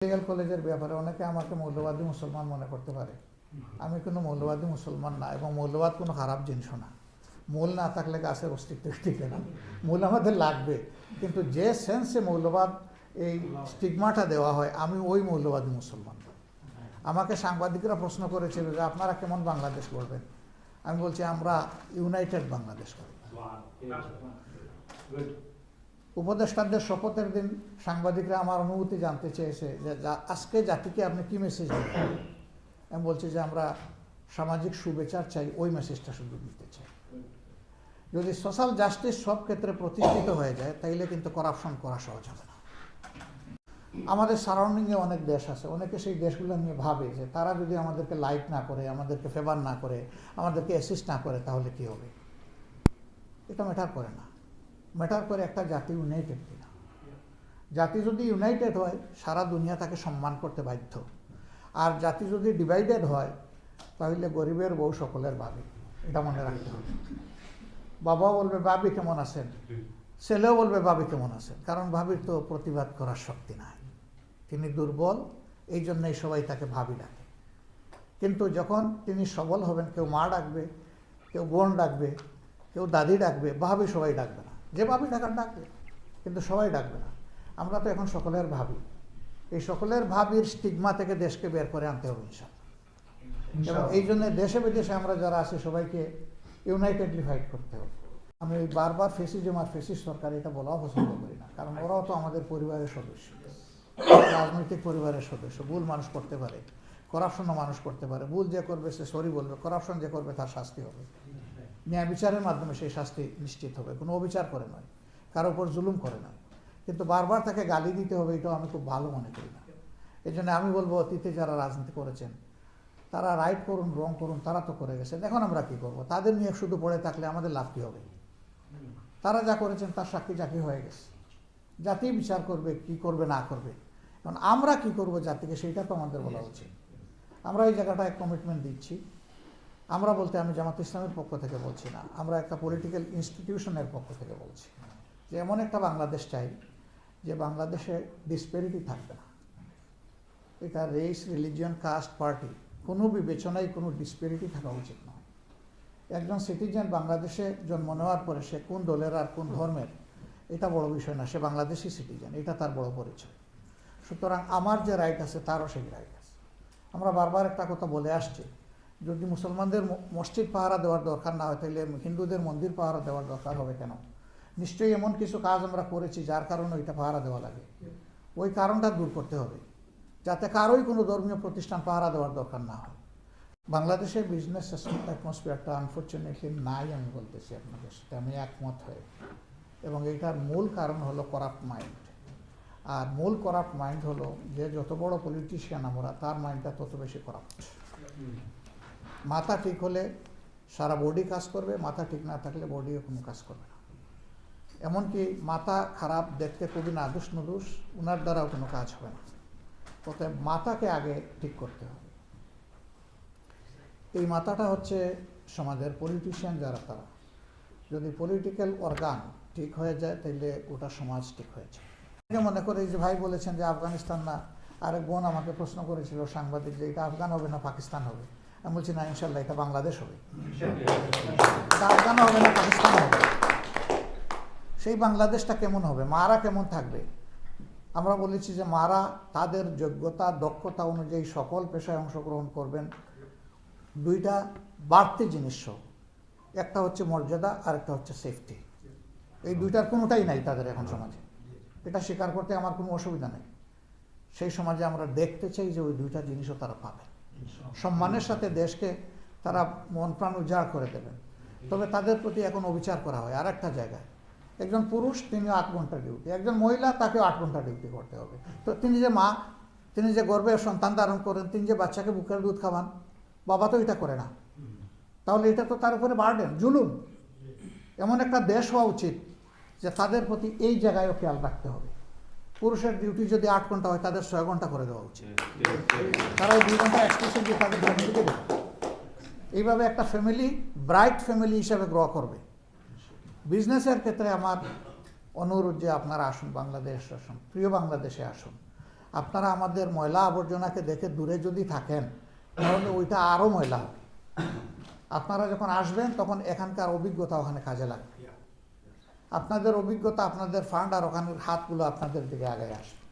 Medical কলেজের ব্যাপারে অনেকে আমাকে মৌলবাদী মুসলমান মনে করতে পারে। আমি কোনো মৌলবাদী মুসলমান না, এবং মৌলবাদ কোনো খারাপ জিনিসও না। মূল না থাকলে গাছের অস্তিত্ব টিকে না। মূল আমাদের লাগবে, কিন্তু যে সেন্সে মৌলবাদ এই স্টিগমাটা দেওয়া হয়, আমি ওই মৌলবাদী মুসলমান না। আমাকে সাংবাদিকরা প্রশ্ন করেছিল যে আপনারা কেমন বাংলাদেশ করবেন। আমি বলছি আমরা ইউনাইটেড বাংলাদেশ করব। উপদেষ্টাদের শপথের দিন সাংবাদিকরা আমার অনুভূতি জানতে চেয়েছে যে আজকে জাতিকে আপনি কি মেসেজ দেবেন। আমি বলছি যে আমরা সামাজিক সুবিচার চাই, ওই মেসেজটা শুধু দিতে চাই। যদি সোশ্যাল জাস্টিস সব ক্ষেত্রে প্রতিষ্ঠিত হয়ে যায়, তাইলে কিন্তু করাপশন করা সহজ হবে না। আমাদের সারাউন্ডিংয়ে অনেক দেশ আছে, অনেকে সেই দেশগুলো নিয়ে ভাবে যে তারা যদি আমাদেরকে লাইক না করে, আমাদেরকে ফেভার না করে, আমাদেরকে অ্যাসিস্ট না করে, তাহলে কি হবে। এটা ম্যাটার করে না। ম্যাটার করে একটা জাতি ইউনাইটেড কিনা। জাতি যদি ইউনাইটেড হয়, সারা দুনিয়া তাকে সম্মান করতে বাধ্য। আর জাতি যদি ডিভাইডেড হয়, তাহলে গরিবের বউ সকলের ভাবি। এটা মনে রাখতে হবে। বাবা বলবে ভাবি কেমন আছেন, ছেলেও বলবে ভাবি কেমন আছেন, কারণ ভাবির তো প্রতিবাদ করার শক্তি নাই, তিনি দুর্বল, এই জন্যই সবাই তাকে ভাবি ডাকে। কিন্তু যখন তিনি সবল হবেন, কেউ মা ডাকবে, কেউ বোন ডাকবে, কেউ দাদি ডাকবে, ভাবি সবাই ডাকবে না। যে ভাবি ডাকার ডাকবে, কিন্তু সবাই ডাকবে না। আমরা তো এখন সকলের ভাবি। এই সকলের ভাবির স্টিগমা থেকে দেশকে বের করে আনতে হবে ইনশাআল্লাহ। এবং এই জন্য দেশে বিদেশে আমরা যারা আছি সবাইকে ইউনাইটেডলি ফাইট করতে হবে। আমি বারবার ফেসিজম আর ফেসিস্ট সরকার এটা বলাও পছন্দ করি না, কারণ ওরাও তো আমাদের পরিবারের সদস্য, রাজনৈতিক পরিবারের সদস্য। ভুল মানুষ করতে পারে, করাপশনও মানুষ করতে পারে। ভুল যে করবে সে সরি বলবে, করাপশন যে করবে তার শাস্তি হবে। ন্যায় বিচারের মাধ্যমে সেই শাস্তি নিশ্চিত হবে, কোনো অবিচার করে নয়, কারো উপর জুলুম করে নয়। কিন্তু বারবার তাকে গালি দিতে হবে, এটাও আমি খুব ভালো মনে করি না। এই জন্য আমি বলবো, অতীতে যারা রাজনীতি করেছেন তারা রাইট করুন রং করুন, তারা তো করে গেছেন। এখন আমরা কি করব? তাদের নিয়ে শুধু পড়ে থাকলে আমাদের লাভ কী হবে? তারা যা করেছেন তার সাক্ষী জাকি হয়ে গেছে। জাতি বিচার করবে কি করবে না করবে। এখন আমরা কি করব জাতিকে, সেইটা তো আমাদের বলা উচিত। আমরা এই জায়গাটায় কমিটমেন্ট দিচ্ছি। আমরা বলতে আমি জামাত ইসলামের পক্ষ থেকে বলছি না, আমরা একটা পলিটিক্যাল ইনস্টিটিউশনের পক্ষ থেকে বলছি যে এমন একটা বাংলাদেশ চাই যে বাংলাদেশে ডিসপ্যারিটি থাকবে না। এটা রেস, রিলিজিয়ন, কাস্ট, পার্টি কোনো বিবেচনায় কোনো ডিসপ্যারিটি থাকা উচিত নয়। একজন সিটিজেন বাংলাদেশে জন্ম নেওয়ার পরে সে কোন দলের আর কোন ধর্মের, এটা বড় বিষয় না। সে বাংলাদেশি সিটিজেন, এটা তার বড় পরিচয়। সুতরাং আমার যে রাইট আছে তারও সেই রাইট আছে। আমরা বারবার একটা কথা বলে আসছি, যদি মুসলমানদের মসজিদ পাহারা দেওয়ার দরকার না হয়, তাহলে হিন্দুদের মন্দির পাহারা দেওয়ার দরকার হবে কেন? নিশ্চয়ই এমন কিছু কাজ আমরা করেছি যার কারণে ওইটা পাহারা দেওয়া লাগে। ওই কারণটা দূর করতে হবে, যাতে কারোই কোনো ধর্মীয় প্রতিষ্ঠান পাহারা দেওয়ার দরকার না হয়। বাংলাদেশের বিজনেস অ্যাটমসফিয়ারটা আনফর্চুনেটলি নাই, আমি বলতেছি আপনাদের সাথে আমি একমত হয়ে। এবং এইটার মূল কারণ হলো করাপ্ট মাইন্ড। আর মূল করাপ্ট মাইন্ড হলো যে যত বড় পলিটিশিয়ান আমরা, তার মাইন্ডটা তত বেশি করাপ্ট। মাথা ঠিক হলে সারা বডি কাজ করবে, মাথা ঠিক না থাকলে বডিও কোনো কাজ করবে না। এমনকি মাথা খারাপ, দেখতে খুবই নাদুস নুদুস, ওনার দ্বারাও কোনো কাজ হবে না। অতএব মাথাকে আগে ঠিক করতে হবে। এই মাথাটা হচ্ছে সমাজের পলিটিশিয়ান যারা, তারা যদি পলিটিক্যাল অর্গান ঠিক হয়ে যায়, তাহলে গোটা সমাজ ঠিক হয়ে যায়। মনে করে যে ভাই বলেছেন যে আফগানিস্তান না, আরেক বোন আমাকে প্রশ্ন করেছিল সাংবাদিক যে এটা আফগান হবে না পাকিস্তান হবে। আমি বলছি না, ইনশাল্লাহ এটা বাংলাদেশ হবে। এটা আফগানও হবে না, পাকিস্তান হবে। সেই বাংলাদেশটা কেমন হবে, মারা কেমন থাকবে? আমরা বলেছি যে মারা তাদের যোগ্যতা দক্ষতা অনুযায়ী সকল পেশায় অংশগ্রহণ করবেন। দুইটা বাড়তি জিনিস, একটা হচ্ছে মর্যাদা আর একটা হচ্ছে সেফটি। এই দুইটার কোনোটাই নাই তাদের এখন সমাজে। এটা স্বীকার করতে আমার কোনো অসুবিধা নেই। সেই সমাজে আমরা দেখতে চাই যে ওই দুইটা জিনিসও তারা পাবে। সম্মানের সাথে দেশকে তারা মন প্রাণ উজাড় করে দেবেন। তবে তাদের প্রতি এখন অবিচার করা হয় আর একটা জায়গায়। একজন পুরুষ, তিনি 8 ঘন্টা ডিউটি, একজন মহিলা, তাকেও 8 ঘন্টা ডিউটি করতে হবে। তো তিনি যে মা, তিনি যে গর্ভে সন্তান ধারণ করেন, তিনি যে বাচ্চাকে বুকের দুধ খাওয়ান, বাবা তো এটা করে না। তাহলে এটা তো তার উপরে বার্ডেন, জুলুম। এমন একটা দেশ হওয়া উচিত যে তাদের প্রতি এই জায়গায়ও খেয়াল রাখতে হবে। পুরুষের ডিউটি যদি 8 ঘন্টা হয়, তাদের 6 ঘন্টা করে দেওয়া উচিত। তারা 2 ঘন্টা এক্সটেনশন দিয়ে তাদের ফ্যামিলিকে দেবে। এইভাবে একটা ফ্যামিলি ব্রাইট ফ্যামিলি হিসাবে গ্রো করবে। বিজনেসের ক্ষেত্রে আমার অনুরোধ যে আপনারা আসুন, বাংলাদেশ আসুন, প্রিয় বাংলাদেশে আসুন। আপনারা আমাদের ময়লা আবর্জনাকে দেখে দূরে যদি থাকেন তাহলে ওইটা আরও ময়লা হবে। আপনারা যখন আসবেন তখন এখানকার অভিজ্ঞতা ওখানে কাজে লাগবে। আপনাদের অভিজ্ঞতা, আপনাদের ফান্ড আর ওখানের হাতগুলো আপনাদের দিকে আগে আসবে।